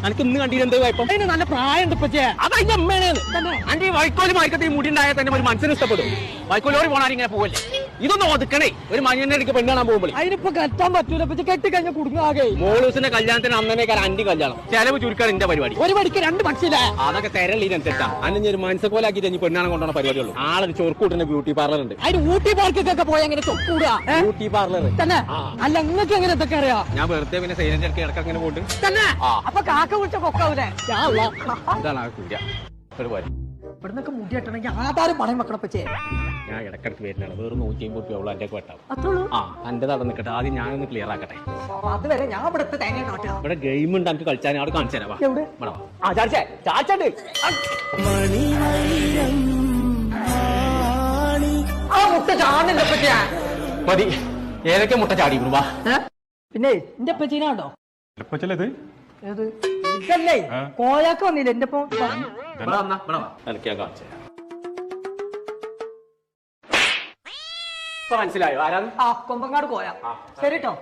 എനിക്ക് ഇന്ന് കണ്ടിട്ട് എന്ത് കുഴപ്പം? അതിന് നല്ല പ്രായമുണ്ട് ഇപ്പച്ചേ. അത് അതിന്റെ അമ്മയാണ്. അന്റെ ഈ വൈക്കോല് മാർക്കത്ത് ഈ മുടി ഉണ്ടായാൽ തന്നെ ഒരു മനസ്സിന് ഇഷ്ടപ്പെടും. വൈക്കോലോട് പോണാൽ ഇങ്ങനെ പോവല്ലേ? ഇതൊന്നും ഒതുക്കണേ. ഒരു മഞ്ഞന്റെ ഇടയ്ക്ക് പെണ്ണ് കാണാൻ പോകുമ്പോൾ അതിനിപ്പോ കെട്ടാൻ പറ്റൂല. കെട്ടി കഴിഞ്ഞാൽ കുടുങ്ങാകെ. മോളൂസിന്റെ കല്യാണത്തിന് അന്നേക്കാൾ അണ്ടി കല്യാണം. ചെലവ് ചുരുക്കാണ് എന്റെ പരിപാടി. ഒരു മണിക്ക് 2 പക്ഷിയില്ല. അതൊക്കെ തെരലീനനുസരിച്ചാ. അന്നെ ഒരു മനസ്സോലാക്കിയിട്ട് ഇനി പെണ്ണാണ് കൊണ്ടുപോണ പരിപാടിയുള്ളൂ. ആളൊരു ചൊറുക്കൂട്ടുന്ന ബ്യൂട്ടി പാർലർ ഉണ്ട്. അതിന് ഊട്ടി പാർക്കൊക്കെ പോയി അങ്ങനെ ചൊക്കൂടാ. ബ്യൂട്ടി പാർലർ തന്നെ. അല്ല നിങ്ങൾക്ക് എങ്ങനെ ഇതൊക്കെ അറിയാം? ഞാൻ വെറുതെ പിന്നെ സൈലന്റ് ഇടയ്ക്ക് ഇടയ്ക്ക് അങ്ങനെ പോയിട്ട് തന്നെ. അപ്പൊ കാക്ക വിളിച്ച കൊക്കാവൂലേ? ഇതാണ് ആ കൂര പരിപാടി. ഇവിടുന്നൊക്കെ മുടി കെട്ടണമെങ്കിൽ ആധാരം പണയം വെക്കണം പച്ചേ. ഞാൻ ഇടക്കിടക്ക് വരുന്നതാണ്. വെറും 150 രൂപ എന്റെ വെട്ടാവും. അത്രയുള്ളൂ. എന്റെ തടം നിൽക്കട്ടെ. ആദ്യം ഞാനൊന്ന് ക്ലിയർ ആക്കട്ടെ. അതുവരെ ഞാൻ ഇവിടുത്തെ തേങ്ങ കാട്ടുക. ഇവിടെ ഗെയിം ഉണ്ട്. എനിക്ക് കളിച്ചാൽ അവിടെ കാണിച്ചു തരാം. എവിടെ? മതി. ഏതൊക്കെ മുട്ട ചാടി കുറുവാ. പിന്നെ എന്റെ പച്ചീനാണ്ടോ? ഏത് ഇതല്ലേ കോയാക്ക് വന്നില്ല എന്റെ ഒപ്പം. എനിക്ക് ഞാൻ കാണിച്ചു തരാം. മനസ്സിലായോ ആരാണ്? കൊമ്പങ്ങാട് കോയ. ശരി കേട്ടോ.